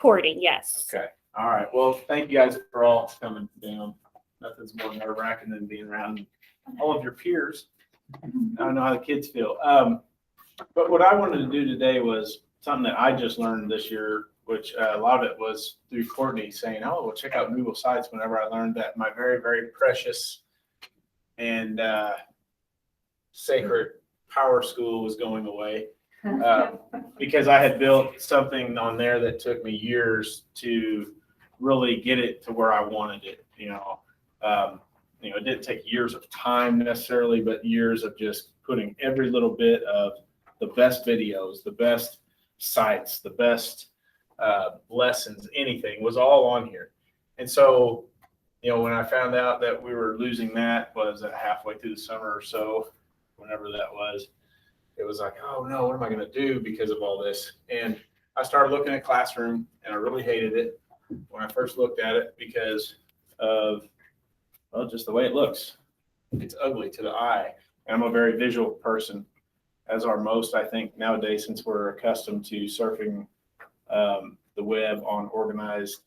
Recording, yes. Okay. All right. Well, thank you guys for all coming down. Nothing's more nerve-wracking than being around all of your peers. I don't know how the kids feel. But what I wanted to do today was something that I just learned this year, which a lot of it was through Courtney saying, oh, well, check out Google Sites whenever I learned that my very, very precious and sacred Power School was going away. Because I had built something on there that took me years to really get it to where I wanted it. It didn't take years of time necessarily, but years of just putting every little bit of the best videos, the best sites, the best lessons, anything was all on here. And so, when I found out that we were losing that was halfway through the summer or so, whenever that was, it was like, oh no, what am I going to do because of all this? And I started looking at Classroom, and I really hated it when I first looked at it because of, well, just the way it looks. It's ugly to the eye. And I'm a very visual person, as are most, I think, nowadays, since we're accustomed to surfing the web on organized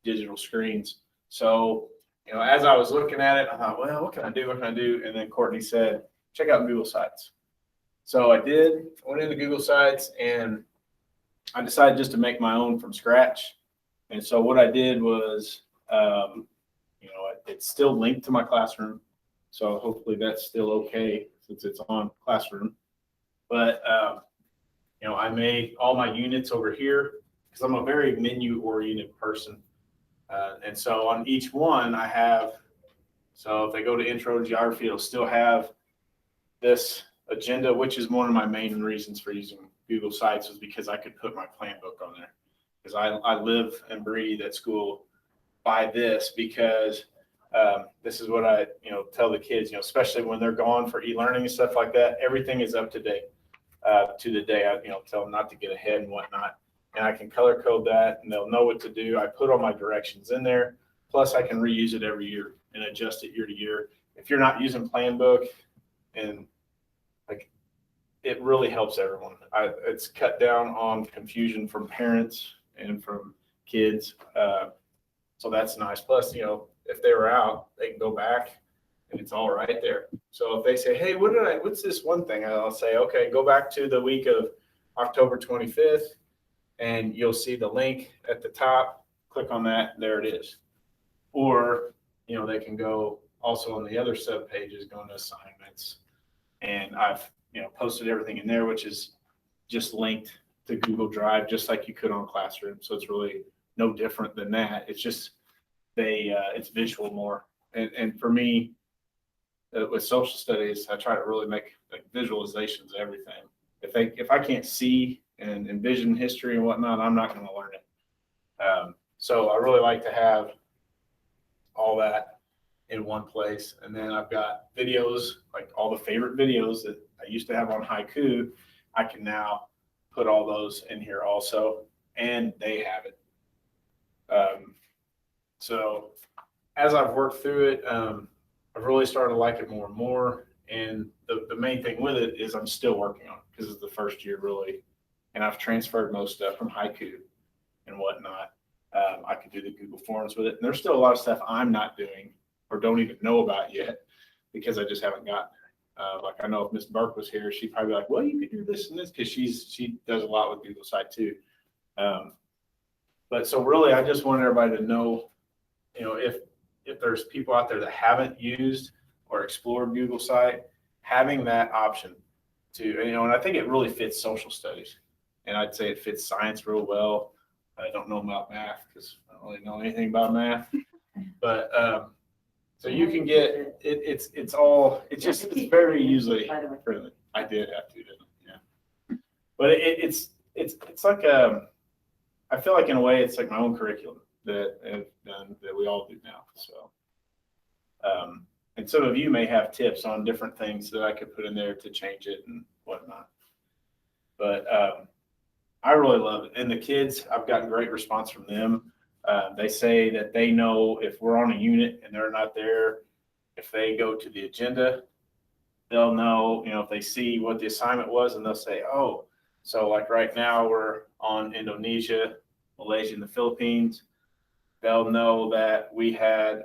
digital screens. So, as I was looking at it, I thought, well, what can I do? What can I do? And then Courtney said, check out Google Sites. So I did, went into Google Sites, and I decided just to make my own from scratch. And so what I did was, it's still linked to my Classroom. So hopefully that's still okay since it's on Classroom. But, I made all my units over here because I'm a very menu-oriented person. And so on each one I have, so if they go to Intro to Geography, it'll still have this agenda, which is one of my main reasons for using Google Sites, was because I could put my plan book on there. Because I live and breathe at school by this, because this is what I tell the kids, especially when they're gone for e-learning and stuff like that. Everything is up to date to the day. I tell them not to get ahead and whatnot, and I can color code that, and they'll know what to do. I put all my directions in there. Plus, I can reuse it every year and adjust it year to year. If you're not using plan book, and it really helps everyone. It's cut down on confusion from parents and from kids. So that's nice. Plus, if they were out, they can go back and it's all right there. So if they say, hey, what's this one thing? I'll say, okay, go back to the week of October 25th and you'll see the link at the top. Click on that. There it is. Or, they can go also on the other sub pages, go into assignments. And I've posted everything in there, which is just linked to Google Drive, just like you could on Classroom. So it's really no different than that. It's just it's visual more. And for me, with social studies, I try to really make visualizations of everything. If I can't see and envision history and whatnot, I'm not going to learn it. So I really like to have all that in one place. And then I've got videos, like all the favorite videos that I used to have on Haiku. I can now put all those in here also, and they have it. So as I've worked through it, I've really started to like it more and more. And the main thing with it is I'm still working on it because it's the first year really. And I've transferred most stuff from Haiku and whatnot. I could do the Google Forms with it. And there's still a lot of stuff I'm not doing or don't even know about yet because I just haven't gotten there. Like I know if Miss Burke was here, she'd probably be like, well, you could do this and this, because she does a lot with Google Site too. But so really, I just want everybody to know, if there's people out there that haven't used or explored Google Site, having that option to, and I think it really fits social studies. And I'd say it fits science real well. I don't know about math because I don't really know anything about math. But so you can get it's very user friendly. I did have to, didn't I? Yeah. But it's like I feel like in a way it's like my own curriculum that we all do now. So and some of you may have tips on different things that I could put in there to change it and whatnot. But I really love it. And the kids, I've gotten great response from them. They say that they know if we're on a unit and they're not there, if they go to the agenda, they'll know, if they see what the assignment was, and they'll say, oh, so like right now we're on Indonesia. Malaysia, and the Philippines, they'll know that we had,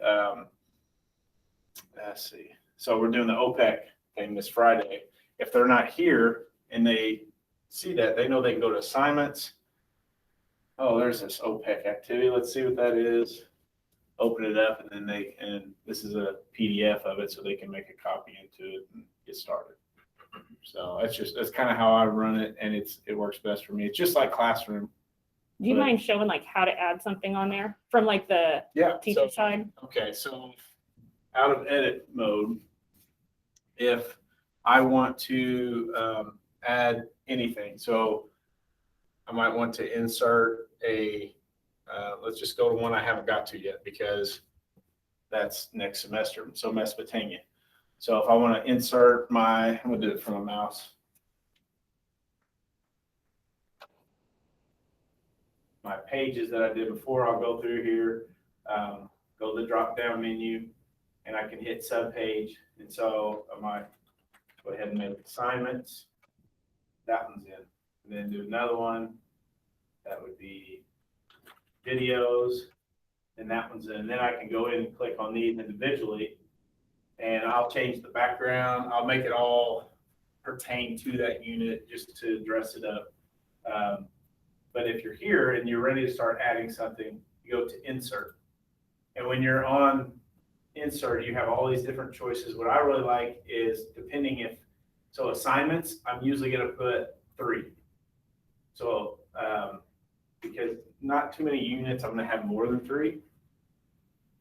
let's see. So we're doing the OPEC thing this Friday. If they're not here and they see that, they know they can go to assignments. Oh, there's this OPEC activity. Let's see what that is. Open it up, and then and this is a PDF of it, so they can make a copy into it and get started. So that's kind of how I run it, and it works best for me. It's just like Classroom. Do you mind showing like how to add something on there from like the teacher side? Okay, so out of edit mode, if I want to add anything, so I might want to insert let's just go to one I haven't got to yet because that's next semester. So Mesopotamia. So if I want to insert I'm going to do it from a mouse. My pages that I did before, I'll go through here, go to the drop down menu, and I can hit subpage. And so I might go ahead and make assignments. That one's in. And then do another one. That would be videos. And that one's in. And then I can go in and click on these individually. And I'll change the background. I'll make it all pertain to that unit just to dress it up. But if you're here and you're ready to start adding something, you go to insert. And when you're on insert, you have all these different choices. What I really like is so assignments, I'm usually going to put 3. So because not too many units, I'm going to have more than 3.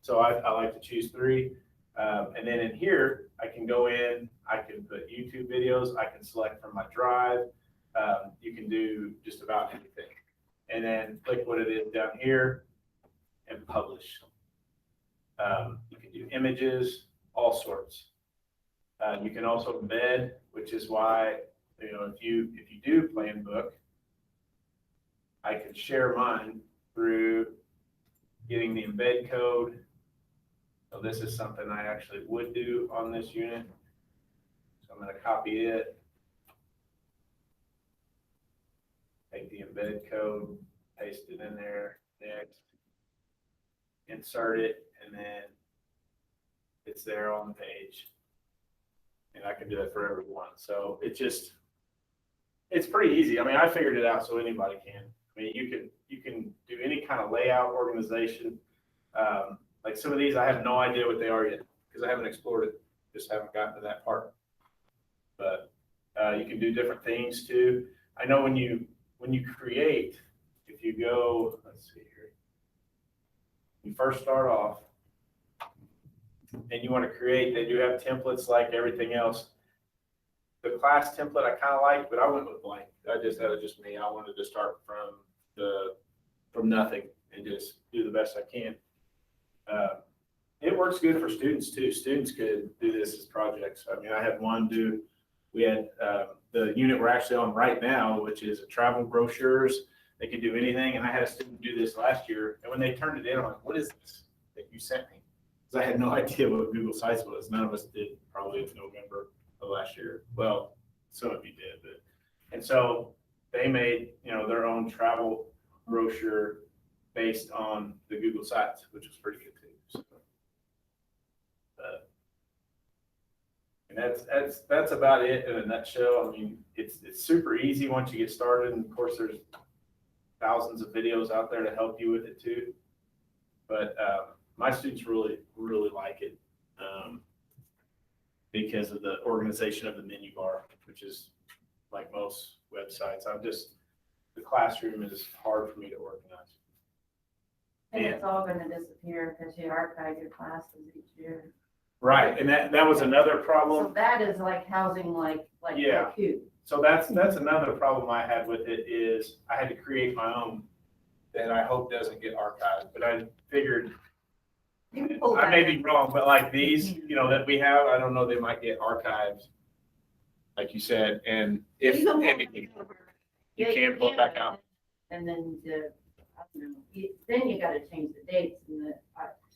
So I like to choose 3. And then in here, I can go in, I can put YouTube videos, I can select from my drive. You can do just about anything. And then click what it is down here and publish. You can do images, all sorts. You can also embed, which is why, if you do plan book, I can share mine through getting the embed code. So this is something I actually would do on this unit. So I'm going to copy it. Take the embed code, paste it in there, next, insert it, and then it's there on the page. And I can do that for everyone. So it's pretty easy. I mean, I figured it out so anybody can. I mean, you can do any kind of layout organization. Like some of these, I have no idea what they are yet because I haven't explored it. Just haven't gotten to that part. But you can do different things too. I know when you create, if you go, let's see here, you first start off and you want to create, they do have templates like everything else. The class template I kind of like, but I went with blank. That was just me. I wanted to start from nothing and just do the best I can. It works good for students too. Students could do this as projects. I mean, I had we had the unit we're actually on right now, which is travel brochures. They could do anything. And I had a student do this last year. And when they turned it in, I'm like, what is this that you sent me? Because I had no idea what Google Sites was. None of us did probably in November of last year. Well, some of you did. And so they made, their own travel brochure based on the Google Sites, which was pretty good too. So, and that's about it in a nutshell. I mean, it's super easy once you get started. And of course, there's thousands of videos out there to help you with it too. But my students really, really like it because of the organization of the menu bar, which is like most websites. The classroom is hard for me to organize. And it's all going to disappear because you archive your classes each year. Right, and that was another problem. So that is like housing, like Yeah. cube. So that's another problem I had with it is I had to create my own that I hope doesn't get archived. But I figured I may be wrong, but like these, that we have, I don't know, they might get archived, like you said. And if anything, you can pull it back out. And then then you got to change the dates and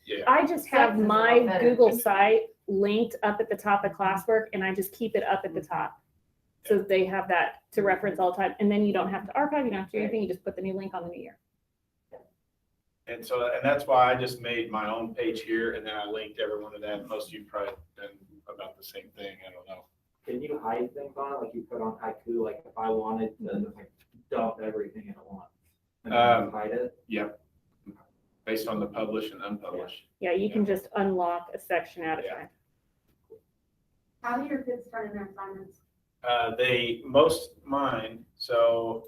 Yeah. I just have Sites is a my lot better. Google site linked up at the top of classwork, and I just keep it up at the top. So that they have that to reference all the time. And then you don't have to archive, you don't have to do anything, you just put the new link on the new year. And so, and that's why I just made my own page here, and then I linked everyone to that. Most of you probably done about the same thing, I don't know. Can you hide things on it, like you put on Haiku, like if I wanted to just like dump everything at once? And then just hide it? Yep. Based on the publish and unpublish. Yeah, you can just unlock a section at a Yeah. time. How do your kids start in their assignments? Most mine, so,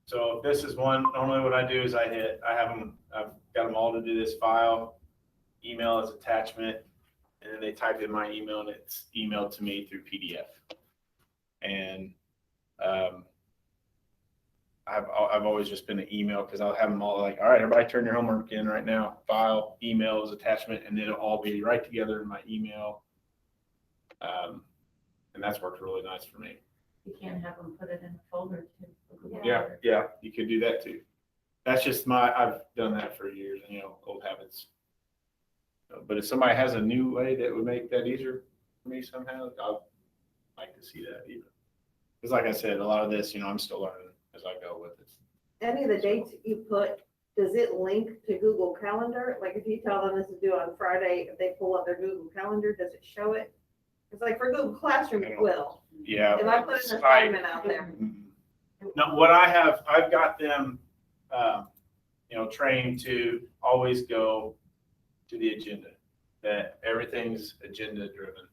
so if this is one, normally what I do is I've got them all to do this file, email as attachment, and then they type in my email and it's emailed to me through PDF. And, I've always just been an email because I'll have them all like, all right, everybody turn your homework in right now, file, email as attachment, and then it'll all be right together in my email. And that's worked really nice for me. You can't have them put it in a folder too. Yeah, you could do that too. That's just I've done that for years, old habits. But if somebody has a new way that would make that easier for me somehow, I'd like to see that even. Because like I said, a lot of this, I'm still learning as I go with it. Any of the dates you put, does it link to Google Calendar? Like if you tell them this is due on Friday, if they pull up their Google Calendar, does it show it? It's like for Google Classroom, it will. Yeah. If I put an assignment out there. No, what I've got them, trained to always go to the agenda, that everything's agenda driven.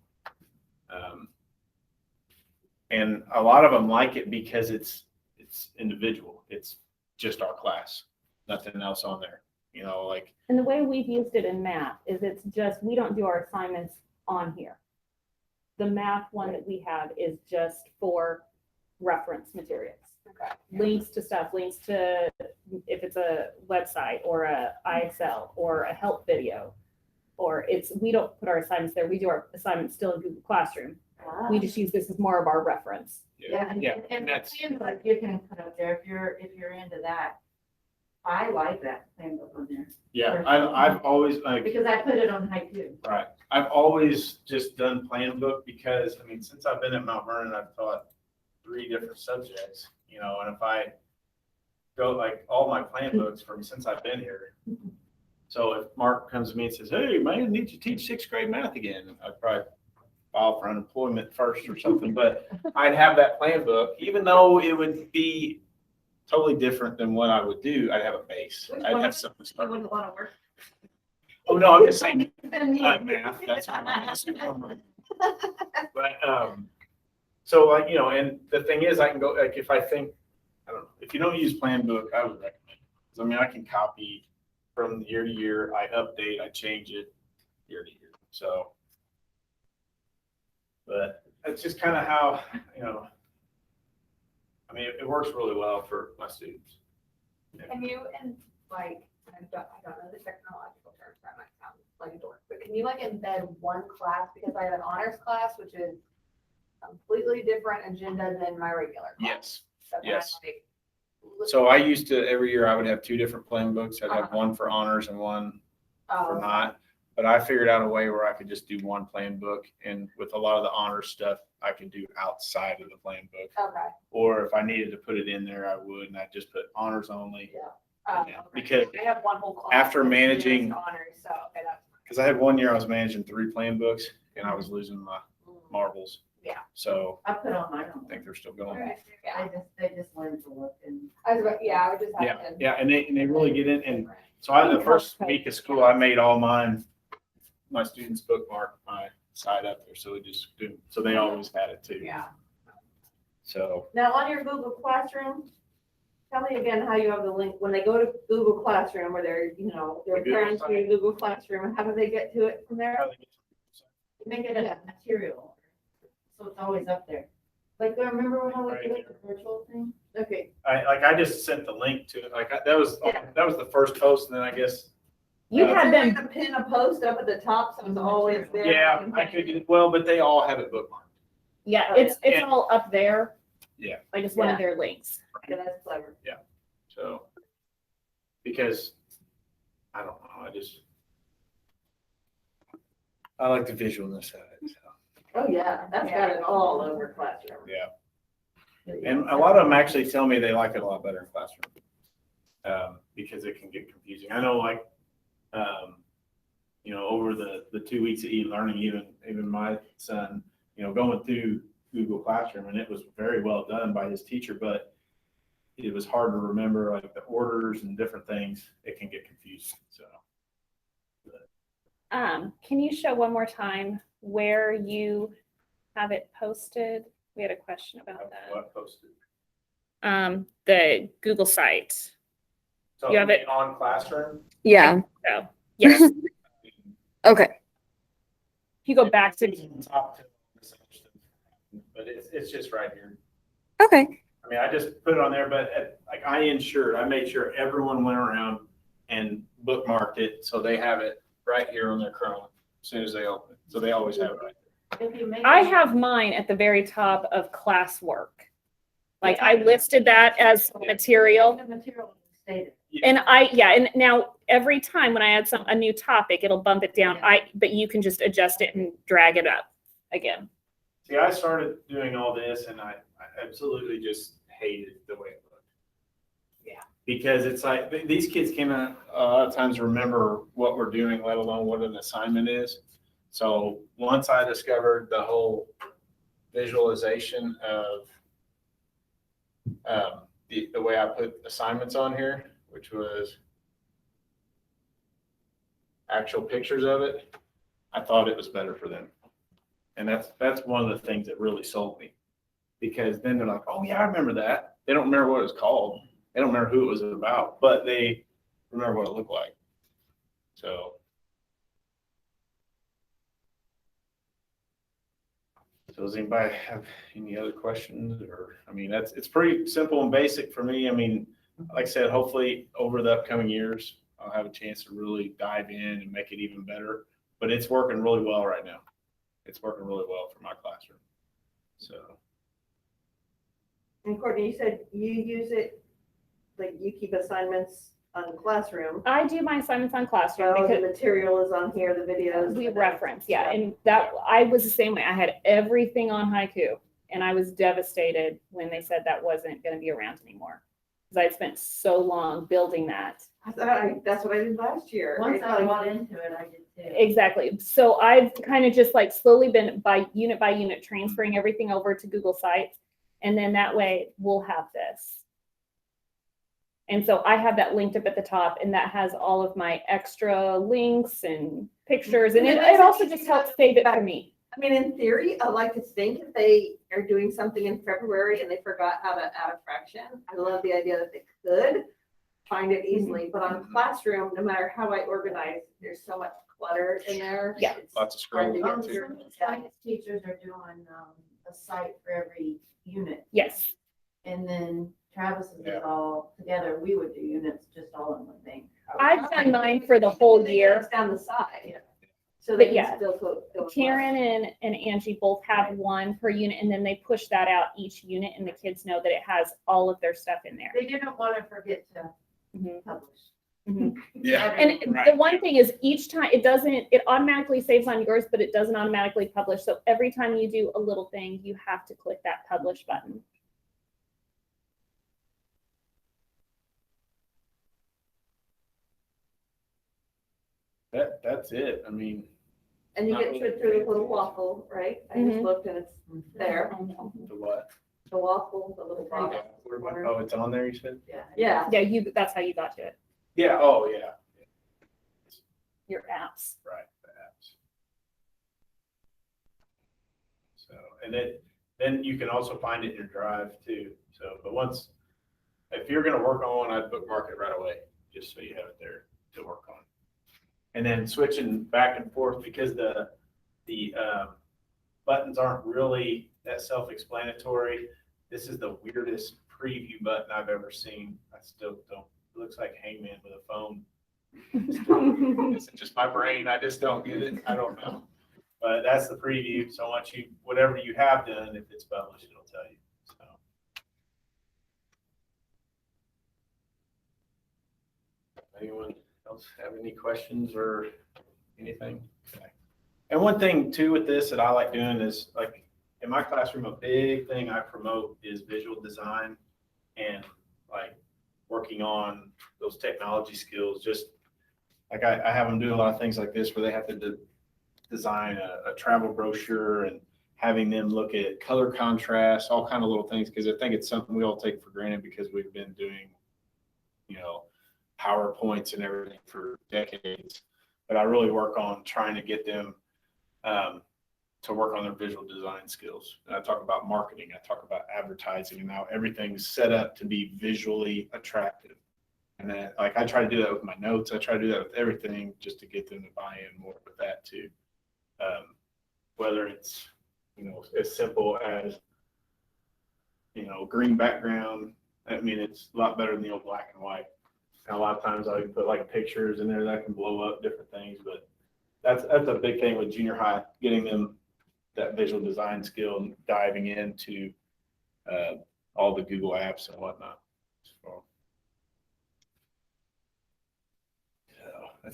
And a lot of them like it because it's individual. It's just our class, nothing else on there, like. And the way we've used it in math is it's just, we don't do our assignments on here. The math one that we have is just for reference materials. Okay. Links to stuff, links to if it's a website or a IXL or a help video, we don't put our assignments there. We do our assignments still in Google Classroom. We just use this as more of our reference. Yeah, And that's, like you can put up there if you're into that. I like that plan book on there yeah, I've always because I put it on Haiku. right. I've always just done plan book because, since I've been at Mount Vernon, I've taught 3 different subjects, and if I go like all my plan books from since I've been here. So if Mark comes to me and says, hey, man, I need you to teach 6th grade math again, I'd probably file for unemployment first or something, but I'd have that plan book, even though it would be totally different than what I would do. I'd have a base. I'd have something to I start. wouldn't want to work. Oh, no, I'm just saying, math, that's what but, so like, and the thing is I can go, like, if I think, I don't know, if you don't use plan book, I would recommend it. 'Cause, I can copy from year to year, I update, I change it year to year. So, but that's just kind of how, it works really well for my students. Can you, I don't know the technological terms, that might sound like a dork, but can you embed one class? Because I have an honors class, which is completely different agenda than my regular class. Yes. So then Yes. I'm So I used to, every year I would have 2 different plan books. I'd have one for honors and one for not. But I figured out a way where I could just do one plan book. And with a lot of the honors stuff, I could do outside of the plan book. Okay. Or if I needed to put it in there, I would, and I'd just put honors only. Yeah, Yeah, because I have one whole class. after that's managing- just honors, so, okay, that's. Because I had one year I was managing 3 plan books and I was losing my marbles. Yeah. So I put on mine I on. think they're still going. Okay, yeah. They just learn to look and. I would just have Yeah, to. yeah, and they really get in. And so the first week of school, I made all my students bookmark my side up there. So so they always had it too. Yeah. So Now on your Google Classroom, tell me again how you have the link, when they go to Google Classroom or their Google parents site. use Google Classroom, how do they get to it from there? Make it a material, so it's always up there. Like, remember how we Right. did like the virtual thing? Okay, I just sent the link to it. That was the first post, and then I guess. You Uh, had so them, we're gonna pin a post up at the top, so it's always there. Yeah, I could. Well, but they all have it bookmarked. yeah, Oh, it's yeah. all up there. Yeah. I just wanted their links. Yeah, that's clever. So because I don't know, I like the visualness of it. So, Oh, yeah, that's got it all over Classroom. yeah. And a lot of them actually tell me they like it a lot better in classroom. Because it can get confusing. I know like, over the 2 weeks of e-learning, even my son, going through Google Classroom, and it was very well done by his teacher, but it was hard to remember like the orders and different things. It can get confusing, so. Can you show one more time where you have it posted? We had a question about that. What posted? The Google site. So You have it- on Classroom? Yeah. So, yes. Okay. If you go back to, Top 10, but it's just right here. Okay. I mean, I just put it on there, but I made sure everyone went around and bookmarked it, so they have it right here on their Chrome as soon as they open it. So they always have it right there. If you make I it- have mine at the very top of classwork. Like I listed that as material. The material is stated. And and now every time when I add a new topic, it'll bump it down. But you can just adjust it and drag it up again. See, I started doing all this and I absolutely just hated the way it looked. Yeah. Because it's like, these kids cannot a lot of times remember what we're doing, let alone what an assignment is. So once I discovered the whole visualization of the way I put assignments on here, which was actual pictures of it, I thought it was better for them. And that's one of the things that really sold me, because then they're like, oh yeah, I remember that. They don't remember what it was called. They don't remember who it was about, but they remember what it looked like. So. So does anybody have any other questions? Or, I mean, it's pretty simple and basic for me. I mean, like I said, hopefully over the upcoming years, I'll have a chance to really dive in and make it even better, but it's working really well right now. It's working really well for my classroom. So. And Courtney, you said you use it, like you keep assignments on Classroom. I do my assignments on Classroom So the because material is on here, the videos. we reference, and that I was the same way. I had everything on Haiku, and I was devastated when they said that wasn't going to be around anymore because I'd spent so long building that. That's what I did last year. Once I Like, got into it, I did too. Exactly. So I've kind of just like slowly been by unit transferring everything over to Google Sites, and then that way we'll have this. And so I have that linked up at the top, and that has all of my extra links and pictures, and it also just helps save it for me. I mean, in theory, I like to think if they are doing something in February and they forgot how to add a fraction, I love the idea that they could find it easily. But on Classroom, no matter how I organize, there's so much clutter in there. Yeah. It's Lots of hard to scrolling. get Some through. science teachers are doing a site for every unit. Yes. And then Travis is Yeah. all together. We would do units just all in one thing. I've done mine for the whole It's year. down the side. So But they yeah, can still go. Karen and Angie both have one per unit, and then they push that out each unit, and the kids know that it has all of their stuff in there. They didn't want to forget to Mhm. publish. Mhm. Yeah. And the one thing is each time it automatically saves on yours, but it doesn't automatically publish. So every time you do a little thing, you have to click that publish button. That's it. I mean. And you Not get really through the little waffle, right? I just Mhm. looked and it's there. The what? The waffle, the little box. Oh, it's on there, you said? Yeah. Yeah, that's how you got to it. Yeah, oh, yeah. Your apps. Right, the apps. So, and then you can also find it in your drive too. So, but if you're gonna work on one, I'd bookmark it right away, just so you have it there to work on. And then switching back and forth, because the buttons aren't really that self-explanatory. This is the weirdest preview button I've ever seen. I still don't, it looks like Hangman with a phone. It's just my brain. I just don't get it. I don't know. But that's the preview. So once whatever you have done, if it's published, it'll tell you. So. Anyone else have any questions or anything? Okay. And one thing too with this that I like doing is like in my classroom, a big thing I promote is visual design and like working on those technology skills. Just like I have them do a lot of things like this where they have to design a travel brochure and having them look at color contrast, all kind of little things, because I think it's something we all take for granted because we've been doing, PowerPoints and everything for decades. But I really work on trying to get them to work on their visual design skills. And I talk about marketing, I talk about advertising, and now everything's set up to be visually attractive. And then, like, I try to do that with my notes. I try to do that with everything just to get them to buy in more with that too. Whether it's, as simple as, green background. I mean, it's a lot better than the old black and white. And a lot of times I can put like pictures in there that can blow up different things, but that's a big thing with junior high, getting them that visual design skill and diving into all the Google apps and whatnot. So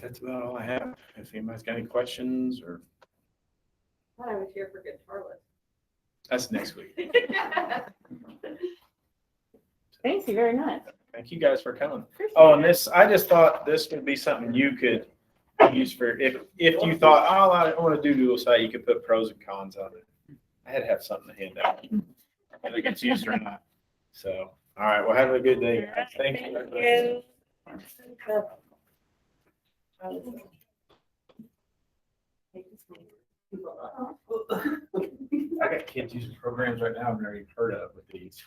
that's about all I have. If anybody's got any questions or. I thought I was here for guitar lessons. That's next week. Thank you very much. Thank you guys for coming. Appreciate Oh, and it. this, I just thought this would be something you could use for, if you thought, oh, I want to do Google site, you could put pros and cons on it. I had to have something to hand out. Whether it gets used or not. So, all right, well, have a good day. Guys. Thank you. very much. I got kids using programs right now I've never even heard of with these.